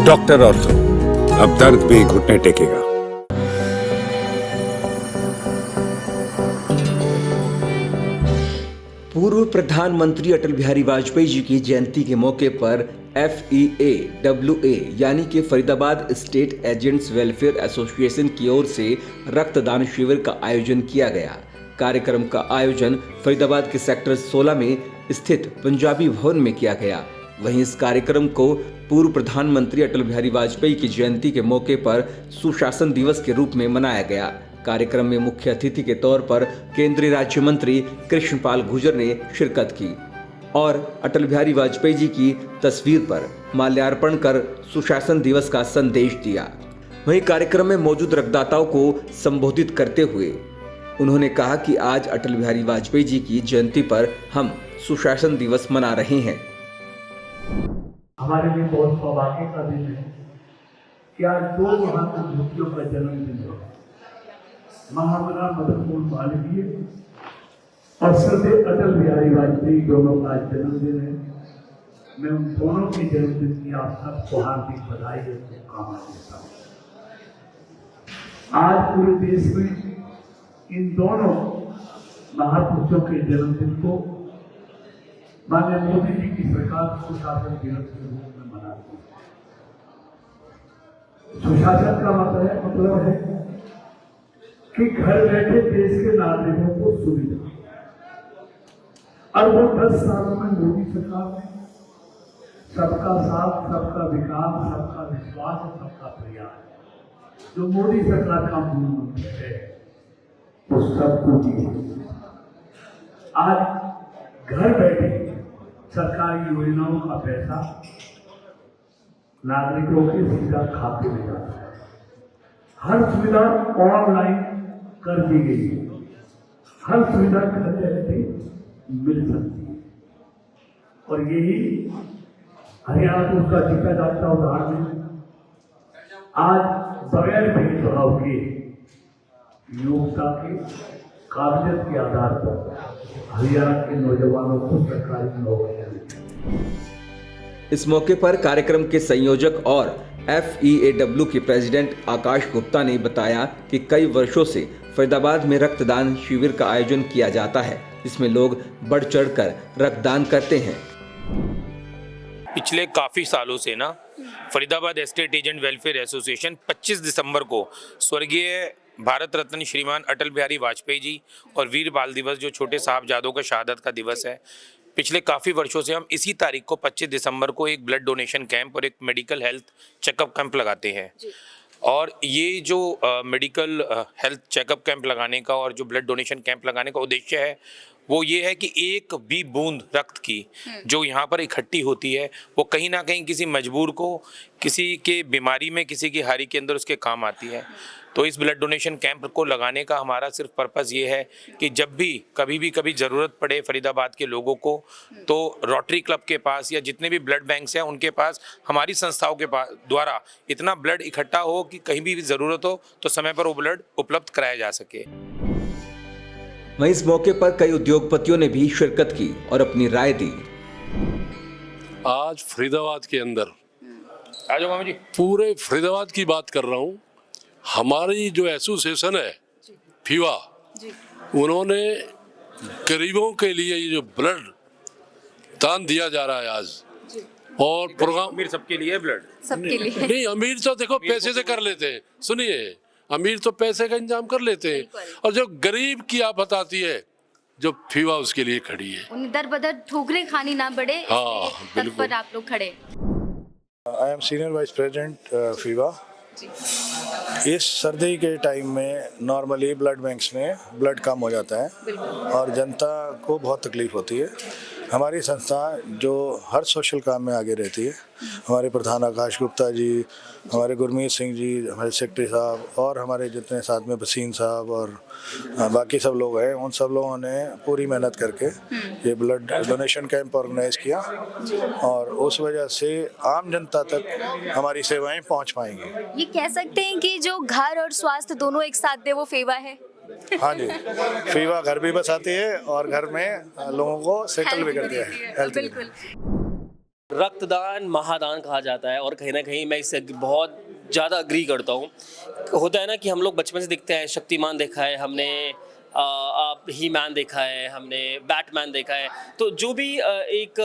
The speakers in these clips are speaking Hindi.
डॉक्टर ऑर्थो, अब दर्द भी घुटने टेकेगा। पूर्व प्रधानमंत्री अटल बिहारी वाजपेयी जी की जयंती के मौके पर FEAWA यानी कि Faridabad state agents welfare association की ओर से रक्तदान शिविर का आयोजन किया गया। कार्यक्रम का आयोजन फरीदाबाद के सेक्टर 16 में स्थित पंजाबी भवन में किया गया। वहीं इस कार्यक्रम को पूर्व प्रधानमंत्री अटल बिहारी वाजपेयी की जयंती के मौके पर सुशासन दिवस के रूप में मनाया गया। कार्यक्रम में मुख्य अतिथि के तौर पर केंद्रीय राज्य मंत्री कृष्णपाल गुर्जर ने शिरकत की और अटल बिहारी वाजपेयी जी की तस्वीर पर माल्यार्पण कर सुशासन दिवस का संदेश दिया। वहीं कार्यक्रम में मौजूद रक्तदाताओं को संबोधित करते हुए उन्होंने कहा कि आज अटल बिहारी वाजपेयी जी की जयंती पर हम सुशासन दिवस मना रहे हैं। हमारे लिए बहुत सौभाग्य का दिन है कि आज दो महान व्यक्तियों का जन्मदिन है, महामना मदन मोहन मालवीय और श्रद्धेय अटल बिहारी वाजपेयी दोनों का जन्मदिन है। मैं उन दोनों के जन्मदिन की आप सबको हार्दिक बधाई और शुभकामनाएं देता हूँ। आज पूरे देश में इन दोनों महापुरुषों के जन्मदिन को माननीय मोदी जी की सरकार सुशासन दिवस के रूप में मनाती है। सुशासन का मतलब है कि घर बैठे देश के नागरिकों को सुविधा, और वो 10 सालों में मोदी सरकार ने सबका साथ, सबका विकास, सबका विश्वास और सबका प्रयास, जो मोदी सरकार का मूल मंत्र है, वो सबको दी। आज घर बैठे सरकारी योजनाओं का पैसा नागरिकों के सीधा खाते में जाता है। हर सुविधा ऑनलाइन कर दी गई है, हर सुविधा घर बैठे मिल सकती है। और यही हरियाणा को उसका जीता जाता उदाहरण है। आज बगैर भेदभाव के, योग्यता के, काबिलियत के आधार पर हरियाणा के नौजवानों को सरकारी नौकरियां। इस मौके पर कार्यक्रम के संयोजक और FEAW के प्रेसिडेंट आकाश गुप्ता ने बताया कि कई वर्षों से फरीदाबाद में रक्तदान शिविर का आयोजन किया जाता है, जिसमें लोग बढ़ चढ़कर रक्तदान करते हैं। पिछले काफ़ी सालों से ना Faridabad state agent welfare association 25 दिसंबर को स्वर्गीय भारत रत्न श्रीमान अटल बिहारी वाजपेयी जी और वीर बाल दिवस, जो छोटे साहबजादों का शहादत का दिवस है, पिछले काफ़ी वर्षों से हम इसी तारीख को 25 दिसंबर को एक ब्लड डोनेशन कैंप और एक मेडिकल हेल्थ चेकअप कैंप लगाते हैं। और ये जो मेडिकल हेल्थ चेकअप कैंप लगाने का और जो ब्लड डोनेशन कैंप लगाने का उद्देश्य है, वो ये है कि एक भी बूंद रक्त की जो यहाँ पर इकट्ठी होती है, वो कहीं ना कहीं किसी मजबूर को, किसी के बीमारी में, किसी की हारी के अंदर उसके काम आती है। तो इस ब्लड डोनेशन कैंप को लगाने का हमारा सिर्फ पर्पज़ ये है कि जब भी कभी ज़रूरत पड़े फरीदाबाद के लोगों को, तो रोटरी क्लब के पास या जितने भी ब्लड बैंक्स हैं उनके पास, हमारी संस्थाओं के पास द्वारा इतना ब्लड इकट्ठा हो कि कहीं भी ज़रूरत हो तो समय पर वो ब्लड उपलब्ध कराया जा सके। वहीं इस मौके पर कई उद्योगपतियों ने भी शिरकत की और अपनी राय दी। आज फरीदाबाद के अंदर, आ जाओ मामा जी, पूरे फरीदाबाद की बात कर रहा हूँ, हमारी जो एसोसिएशन है फीवा, उन्होंने गरीबों के लिए ये जो ब्लड दान दिया जा रहा है आज, और प्रोग्राम अमीर सबके लिए ब्लड, सबके लिए नहीं, अमीर तो देखो पैसे से कर लेते हैं, सुनिए, अमीर तो पैसे का इंतजाम कर लेते हैं, और जो गरीब की आफत आती है, जो फीवा उसके लिए खड़ी है। उन्हें दर बदर ठोकरें खानी ना पड़े, हाँ, तत्पर आप लोग खड़े। I am senior vice president Fever. इस सर्दी के टाइम में नॉर्मली ब्लड बैंक्स में ब्लड कम हो जाता है और जनता को बहुत तकलीफ होती है। हमारी संस्था जो हर सोशल काम में आगे रहती है, हमारे प्रधान आकाश गुप्ता जी, हमारे गुरमीत सिंह जी, हमारे सेक्रेटरी साहब और हमारे जितने साथ में बसीन साहब और बाकी सब लोग हैं, उन सब लोगों ने पूरी मेहनत करके ये ब्लड डोनेशन कैंप ऑर्गेनाइज किया और उस वजह से आम जनता तक हमारी सेवाएं पहुंच पाएंगी। ये कह सकते हैं कि जो घर और स्वास्थ्य दोनों एक साथ दे वो फेवा है। हाँ जी, फीवा घर भी बसाती है और घर में लोगों को सेटल भी करती है। बिल्कुल। रक्तदान महादान कहा जाता है और कहीं ना कहीं मैं इससे बहुत ज़्यादा अग्री करता हूँ। होता है ना कि हम लोग बचपन से देखते हैं, शक्तिमान देखा है हमने, ही मैन देखा है हमने, बैटमैन देखा है, तो जो भी एक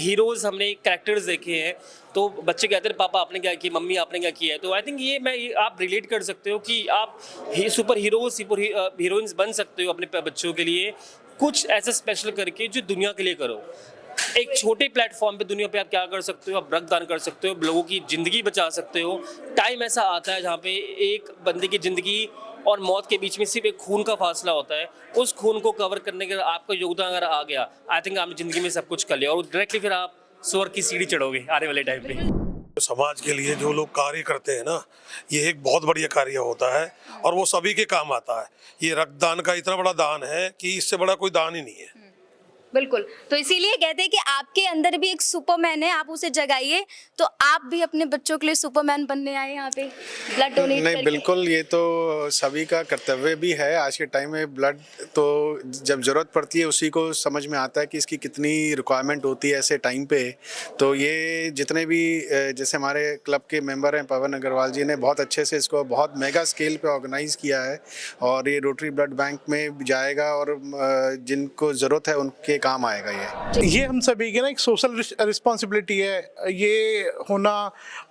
हीरोज़ हमने कैरेक्टर्स देखे हैं, तो बच्चे कहते हैं पापा आपने क्या किया, मम्मी आपने क्या किया है। तो आई थिंक ये आप रिलेट कर सकते हो कि आप सुपर हीरोइंस बन सकते हो अपने बच्चों के लिए, कुछ ऐसा स्पेशल करके जो दुनिया के लिए करो। एक छोटे प्लेटफॉर्म पे दुनिया पे आप क्या कर सकते हो, आप रक्तदान कर सकते हो, लोगों की ज़िंदगी बचा सकते हो। टाइम ऐसा आता है जहाँ पे एक बंदे की ज़िंदगी और मौत के बीच में सिर्फ एक खून का फासला होता है। उस खून को कवर करने के आपका योगदान अगर आ गया, आई थिंक आपने ज़िंदगी में सब कुछ कर लिया और डायरेक्टली फिर आप स्वर्ग की सीढ़ी चढ़ोगे आने वाले टाइम पे। समाज के लिए जो लोग कार्य करते हैं ना, ये एक बहुत बढ़िया कार्य होता है और वो सभी के काम आता है। ये रक्तदान का इतना बड़ा दान है कि इससे बड़ा कोई दान ही नहीं है। बिल्कुल, तो इसीलिए कहते हैं कि आपके अंदर भी एक सुपरमैन है, आप उसे जगाइए। तो आप भी अपने बच्चों के लिए सुपरमैन बनने आए यहाँ पे ब्लड डोनेट नहीं, बिल्कुल, ये तो सभी का कर्तव्य भी है। आज के टाइम में ब्लड तो जब ज़रूरत पड़ती है उसी को समझ में आता है कि इसकी कितनी रिक्वायरमेंट होती है ऐसे टाइम पे। तो ये जितने भी जैसे हमारे क्लब के मेंबर हैं, पवन अग्रवाल जी ने बहुत अच्छे से इसको बहुत मेगा स्केल पे ऑर्गेनाइज़ किया है और ये रोटरी ब्लड बैंक में जाएगा और जिनको ज़रूरत है उनके काम आएगा। ये हम सभी की ना एक सोशल रिस्पॉन्सिबिलिटी है ये होना,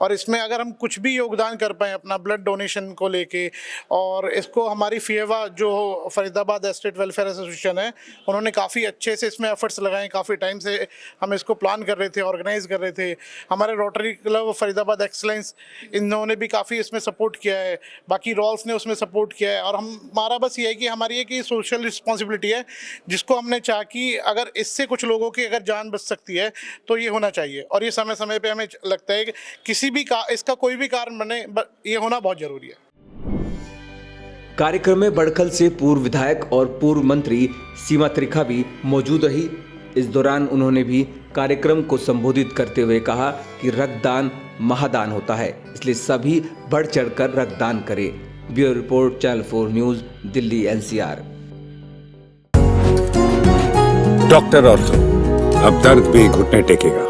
और इसमें अगर हम कुछ भी योगदान कर पाएँ अपना ब्लड डोनेशन को लेके, और इसको हमारी फीवा जो फरीदाबाद एस्टेट वेलफेयर एसोसिएशन है उन्होंने काफ़ी अच्छे से इसमें एफर्ट्स लगाए। काफ़ी टाइम से हम इसको प्लान कर रहे थे, ऑर्गेनाइज कर रहे थे। हमारे रोटरी क्लब फरीदाबाद एक्सलेंस इन्होंने भी काफ़ी इसमें सपोर्ट किया है, बाकी रॉल्स ने उसमें सपोर्ट किया है। और हमारा बस ये है कि हमारी एक ही सोशल रिस्पॉन्सिबिलिटी है जिसको हमने चाहा कि अगर इससे कुछ लोगों की अगर जान बच सकती है तो ये होना चाहिए। और ये समय समय पे हमें लगता है कि किसी भी इसका कोई भी कारण बने, ये होना बहुत जरूरी है। कार्यक्रम में बड़खल से पूर्व विधायक और पूर्व मंत्री सीमा त्रिखा भी मौजूद रही। इस दौरान उन्होंने भी कार्यक्रम को संबोधित करते हुए कहा कि रक्तदान महादान होता है, इसलिए सभी बढ़ चढ़कर रक्तदान करें। Bureau report, channel 4 news, Delhi NCR। Doctor ortho, अब दर्द भी घुटने टेकेगा।